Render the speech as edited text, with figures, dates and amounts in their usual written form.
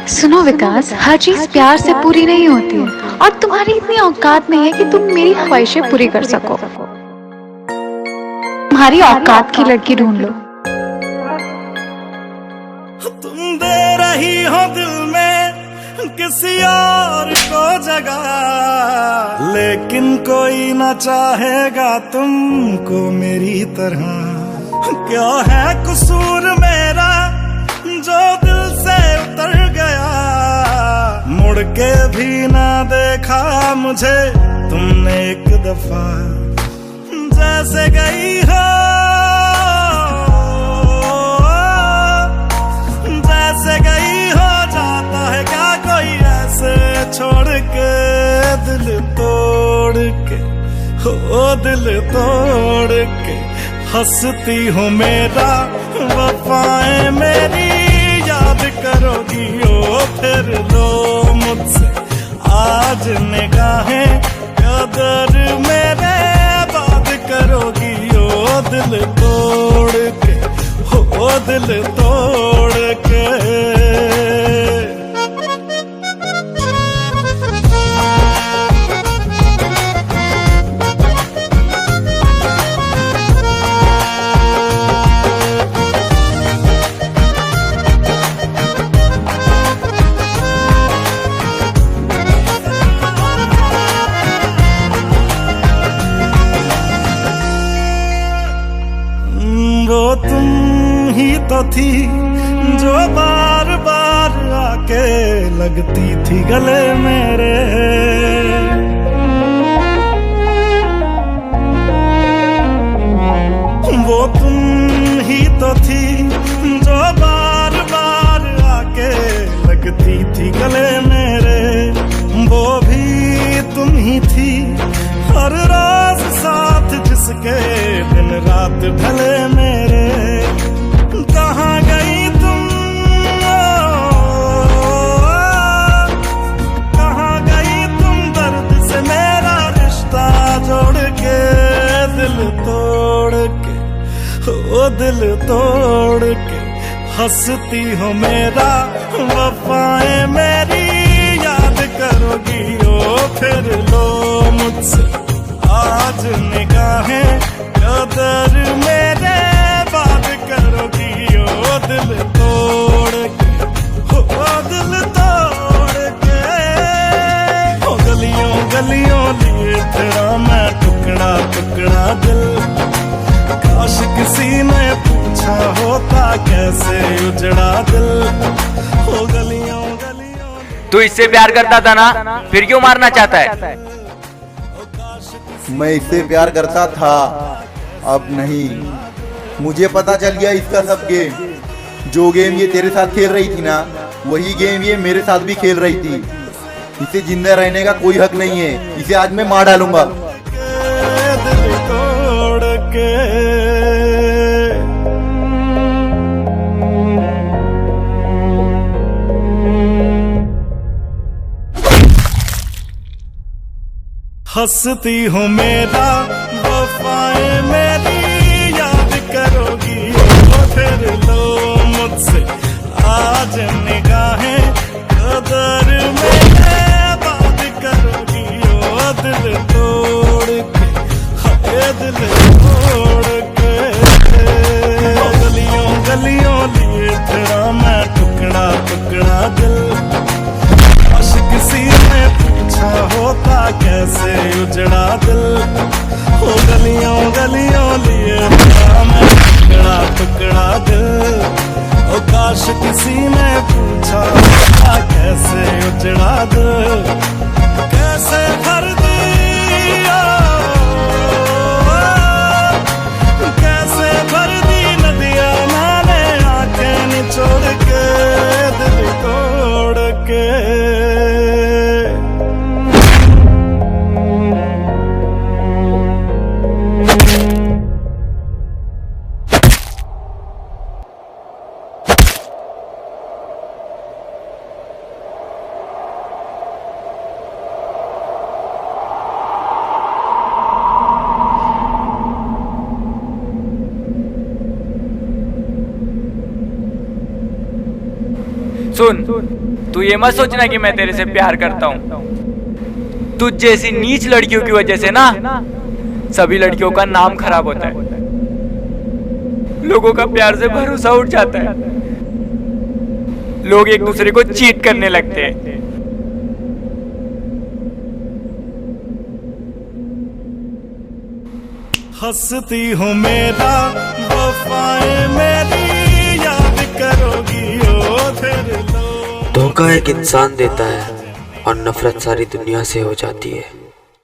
सुनो विकास, हर चीज प्यार से पूरी नहीं होती है और तुम्हारी इतनी औकात नहीं है कि तुम मेरी ख्वाहिशें पूरी कर सको। तुम्हारी औकात की लड़की ढूंढ लो। तुम दे रही हो दिल में किसी और को जगह, लेकिन कोई ना चाहेगा तुमको मेरी तरह। क्या है कसूर मेरा जो दिल से उतर गया, मुड़ के भी ना देखा मुझे तुमने एक दफा। जैसे गई हो, जैसे गई हो, जाता है क्या कोई ऐसे छोड़ के, दिल तोड़ के, हो दिल तोड़ के। हंसती हो मेरा वफाएं मेरी याद करोगी ओ फिर लो मुझसे आज निगाहें, कदर मेरे बात करोगी ओ दिल तोड़ के, हो दिल तोड़ के। वो तुम ही तो थी जो बार बार आके लगती थी गले मेरे। वो तुम ही तो थी जो बार बार आके लगती थी गले मेरे। वो भी तुम ही थी हर रोज साथ जिसके दिन रात ढले मेरे। कहाँ गई तुम, कहाँ गई तुम दर्द से मेरा रिश्ता जोड़ के, दिल तोड़ के, ओ दिल तोड़ के। हंसती हो मेरा वफाएं मेरी याद करोगी ओ फिर लो मुझसे आज निगाहें, कदर मेरे बात करोगी ओ दिल तोड़ के, ओ दिल तोड़ के। ओ गलियों गलियों लिए तेरा मैं टुकड़ा टुकड़ा दिल, काश किसी ने पूछा होता कैसे उजड़ा दिल। ओ गलियों गलियों। तू इससे प्यार करता था ना, फिर क्यों मारना चाहता है? मैं इससे प्यार करता था, अब नहीं। मुझे पता चल गया इसका सब गेम। जो गेम ये तेरे साथ खेल रही थी ना, वही गेम ये मेरे साथ भी खेल रही थी। इसे जिंदा रहने का कोई हक नहीं है, इसे आज मैं मार डालूंगा। दिल तोड़ के। हंसती हो मेरा वफाएं मेरी याद करोगी ओ फिर लो मुझसे आज निगाहें, कदर मेरे बात करोगी ओ दिल तोड़ के, हाय दिल तोड़ के। ओ गलियों गलियों लिए तेरा मैं टुकड़ा टुकड़ा दिल, काश किसी ने पूछा होता कैसे उजड़ा दिल। ओ गलियों गलियों लिए तेरा मैं टुकड़ा टुकड़ा दिल, ओ काश किसी ने पूछा होता कैसे उजड़ा दिल। कैसे भर दिया, कैसे भर दी नदियां मैंने आंखें निचोड़ के, दिल तोड़ के। सुन, तू ये मत सोचना कि मैं तेरे से प्यार करता हूँ। तुझ जैसी नीच लड़कियों की वजह से ना सभी लड़कियों का नाम खराब होता है, लोगों का प्यार से भरोसा उठ जाता है, लोग एक दूसरे को चीट करने लगते हैं। हंसती हूँ मेरा वफाएं मेरी याद करोगी ओ तेरे लो। धोखा एक इंसान देता है और नफरत सारी दुनिया से हो जाती है।